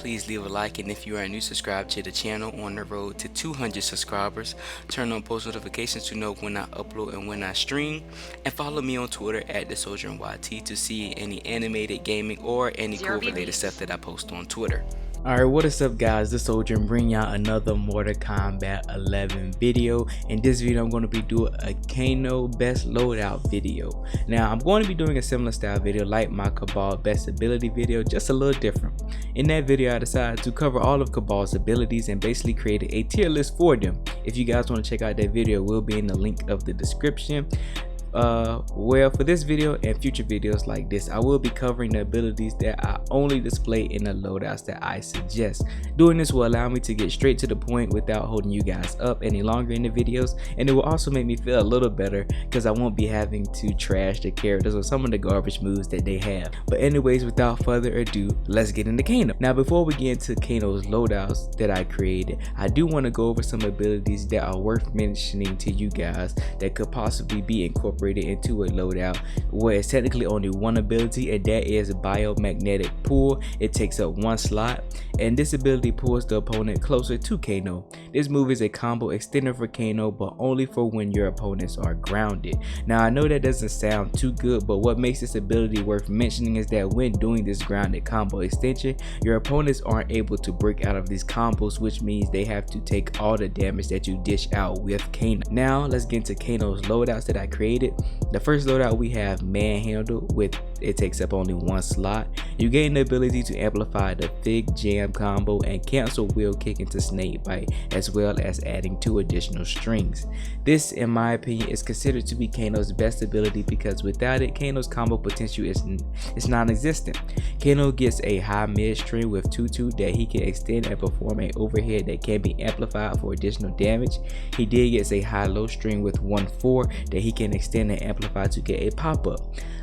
please leave a like, and if you are new, subscribe to the channel. On the road to 200 subscribers. Turn on post notifications to know when I upload and when I stream, and follow me on Twitter at TheSoldierNYT to see any animated gaming or any cool related stuff that I post on Twitter. Alright, what is up guys, the Soldier, and bring y'all another Mortal Kombat 11 video. In this video I'm going to be doing a KANO best loadout video. Now I'm going to be doing a similar style video like my Kabal best ability video, just a little different. In that video I decided to cover all of Kabal's abilities and basically created a tier list for them. If you guys want to check out that video, it will be in the link of the description. Well, for this video and future videos like this, I will be covering the abilities that I only display in the loadouts that I suggest. Doing this will allow me to get straight to the point without holding you guys up any longer in the videos, and it will also make me feel a little better because I won't be having to trash the characters or some of the garbage moves that they have. But anyways, without further ado, let's get into KANO. Now before we get into KANO's loadouts that I created, I do want to go over some abilities that are worth mentioning to you guys that could possibly be incorporated into a loadout where it's technically only one ability, and that is biomagnetic pull. It takes up one slot, and this ability pulls the opponent closer to KANO. This move is a combo extender for KANO, but only for when your opponents are grounded. Now I know that doesn't sound too good, but what makes this ability worth mentioning is that when doing this grounded combo extension, your opponents aren't able to break out of these combos, which means they have to take all the damage that you dish out with KANO. Now let's get into KANO's loadouts that I created. The first loadout we have Manhandle, with it takes up only one slot. You gain the ability to amplify the Fig Jam combo and cancel Wheel Kick into Snake Bite, as well as adding 2 additional strings. This, in my opinion, is considered to be KANO's best ability because without it, KANO's combo potential is non-existent. KANO gets a high mid string with 2-2 that he can extend and perform an overhead that can be amplified for additional damage. He did get a high low string with 1-4 that he can extend and amplify to get a pop-up.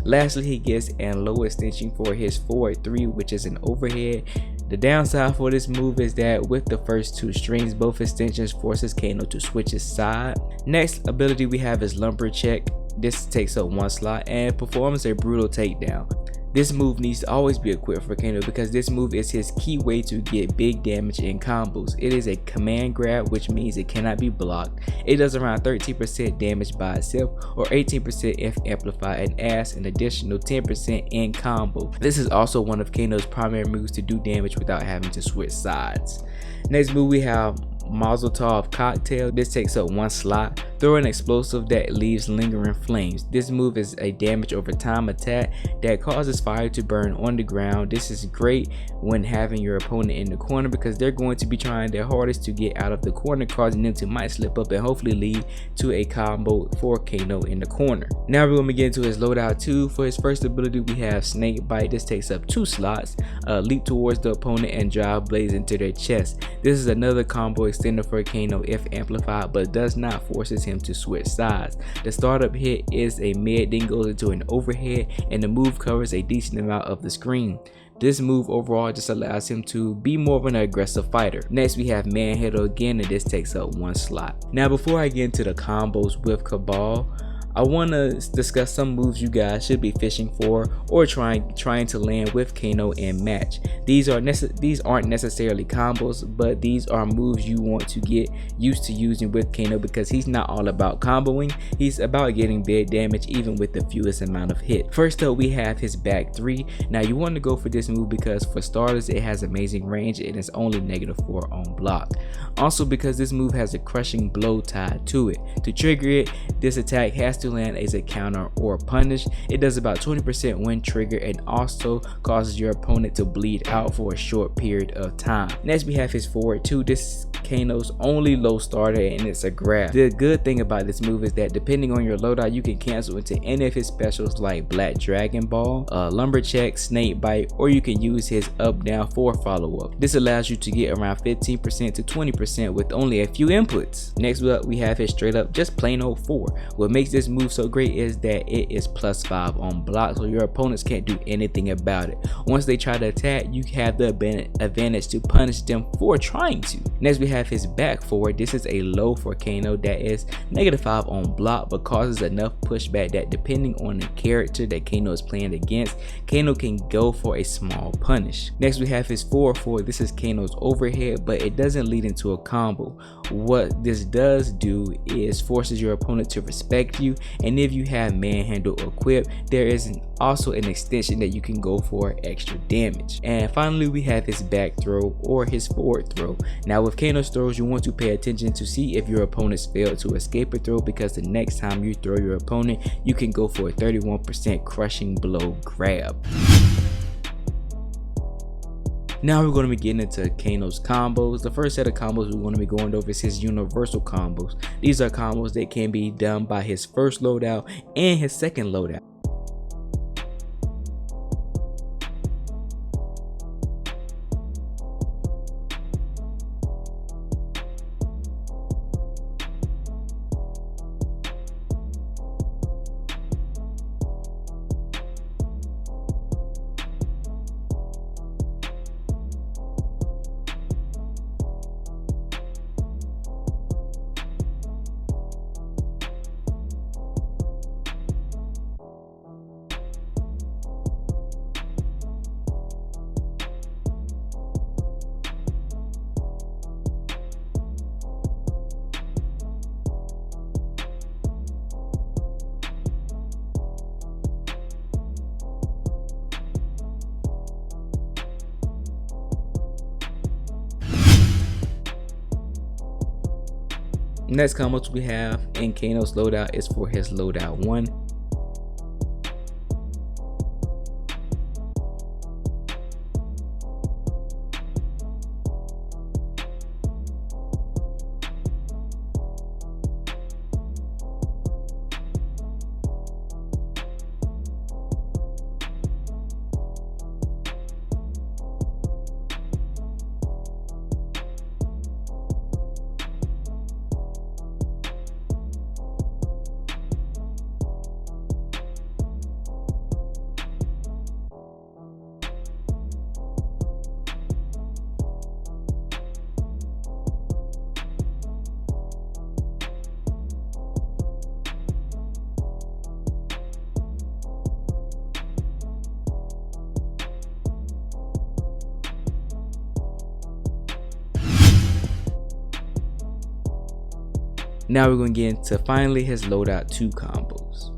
Lastly, he gets an low extension for his forward 3, which is an overhead. The downside for this move is that with the first 2 strings, both extensions forces KANO to switch his side. Next ability we have is Lumberjack. This takes up one slot and performs a brutal takedown. This move needs to always be equipped for KANO because this move is his key way to get big damage in combos. It is a command grab, which means it cannot be blocked. It does around 13% damage by itself or 18% if amplified, and adds an additional 10% in combo. This is also one of KANO's primary moves to do damage without having to switch sides. Next move we have Mazel Tov Cocktail. This takes up one slot. Throw an explosive that leaves lingering flames. This move is a damage over time attack that causes fire to burn on the ground. This is great when having your opponent in the corner because they're going to be trying their hardest to get out of the corner, causing them to might slip up and hopefully lead to a combo for KANO in the corner. Now we're going to get into his loadout 2. For his first ability we have Snake Bite. This takes up 2 slots. Leap towards the opponent and drive blades into their chest. This is another combo extender for KANO if amplified, but does not forces him to switch sides. The startup hit is a mid, then goes into an overhead, and the move covers a decent amount of the screen. This move overall just allows him to be more of an aggressive fighter. Next we have Manhandle again, and this takes up 1 slot. Now before I get into the combos with Kabal, I want to discuss some moves you guys should be fishing for or trying to land with KANO in match. These aren't necessarily combos, but these are moves you want to get used to using with KANO because he's not all about comboing. He's about getting big damage even with the fewest amount of hit. First up we have his back 3. Now you want to go for this move because for starters it has amazing range and it's only -4 on block. Also because this move has a crushing blow tied to it. To trigger it, this attack has to land as a counter or punish. It does about 20% when triggered and also causes your opponent to bleed out for a short period of time. Next we have his forward 2. This is KANO's only low starter and it's a grab. The good thing about this move is that depending on your loadout you can cancel into any of his specials like Black Dragon Ball, Lumberjack, Snake Bite, or you can use his up down 4 follow-up. This allows you to get around 15% to 20% with only a few inputs. Next up we have his straight up just plain old 4. What makes this this move so great is that it is +5 on block, so your opponents can't do anything about it. Once they try to attack, you have the advantage to punish them for trying to. Next we have his back forward. This is a low for Kano that is -5 on block, but causes enough pushback that depending on the character that Kano is playing against, Kano can go for a small punish. Next we have his forward. This is Kano's overhead, but it doesn't lead into a combo. What this does do is forces your opponent to respect you, and if you have manhandle equipped, there is also an extension that you can go for extra damage. And finally we have his back throw or his forward throw. Now with Kano's throws, you want to pay attention to see if your opponents failed to escape a throw, because the next time you throw your opponent, you can go for a 31% crushing blow grab. Now we're going to be getting into Kano's combos. The first set of combos we're going to be going over is his universal combos. These are combos that can be done by his first loadout and his second loadout. Next combos we have in Kano's loadout is for his loadout 1. Now we're going to get into finally his loadout 2 combos.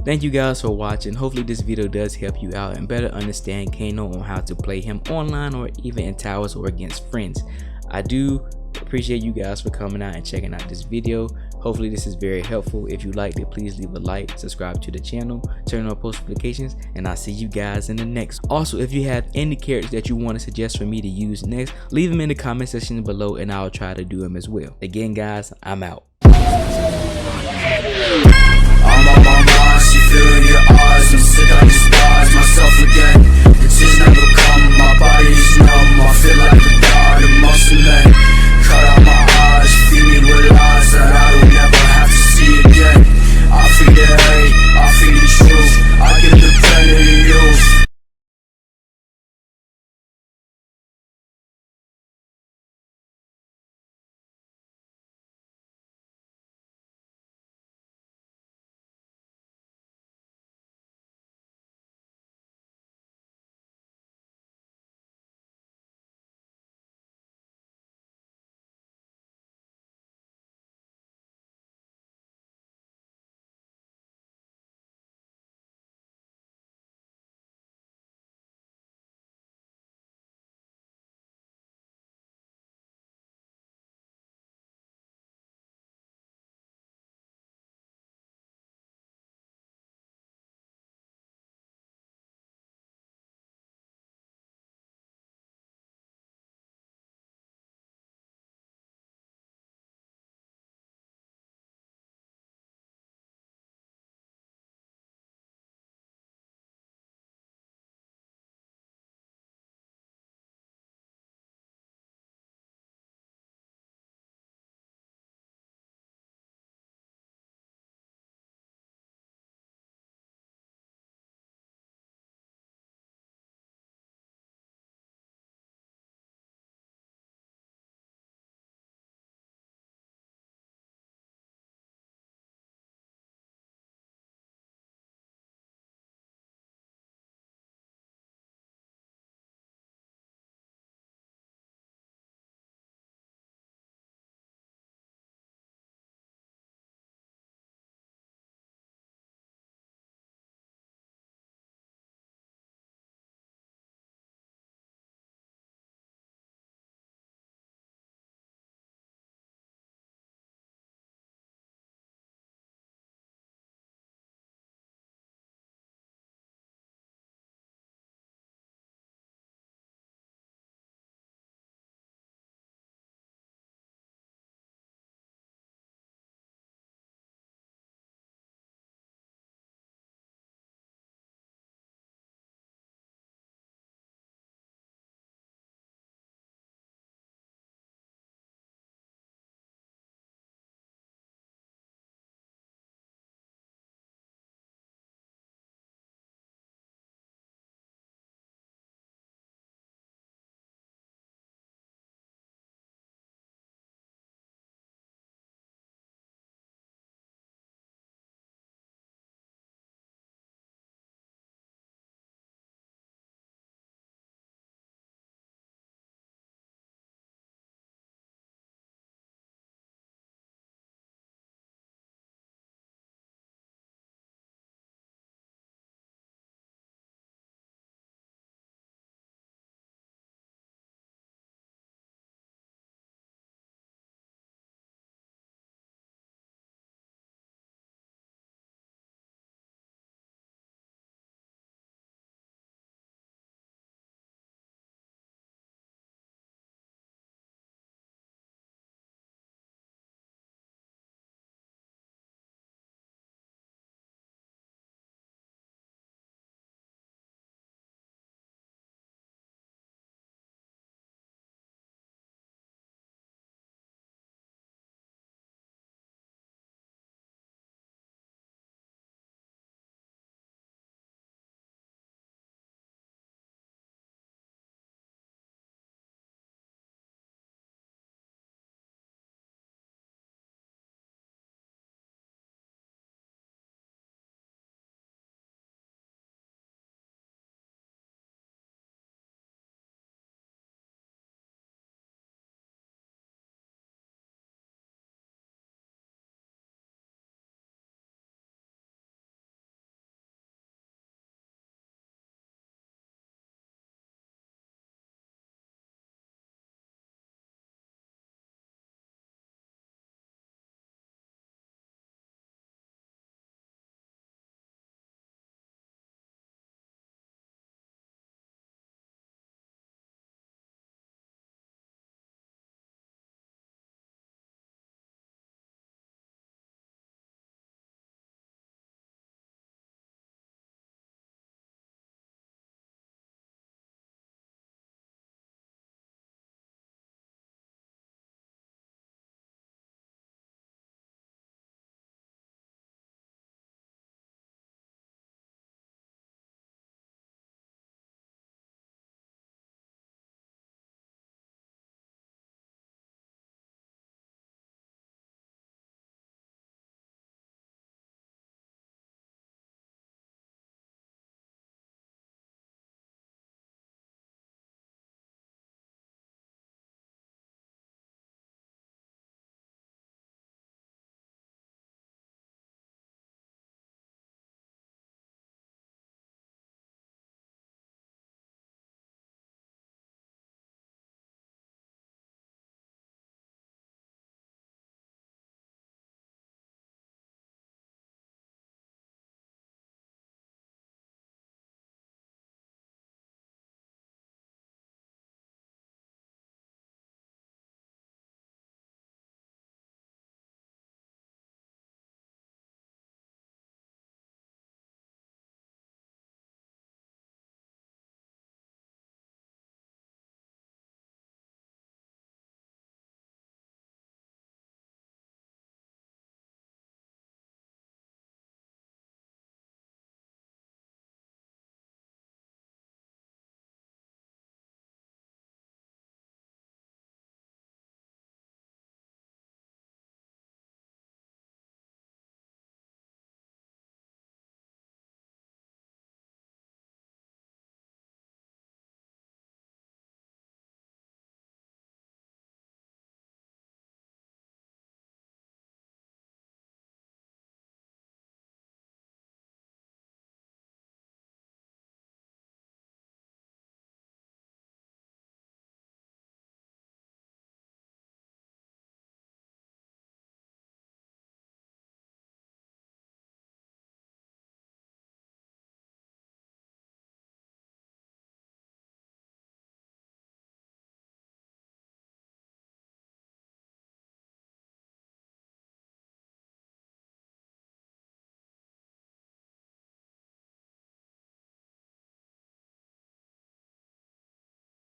Thank you guys for watching. Hopefully this video does help you out and better understand Kano on how to play him online or even in towers or against friends. I do appreciate you guys for coming out and checking out this video. Hopefully this is very helpful. If you liked it, please leave a like, subscribe to the channel, turn on post notifications, and I'll see you guys in the next. Also, if you have any characters that you want to suggest for me to use next, leave them in the comment section below and I'll try to do them as well. Again guys, I'm out. I'm on my mind, she feeling your eyes. I'm sick of these stars, myself again. The tears never come, my body is numb. I feel like a god, a muscle man.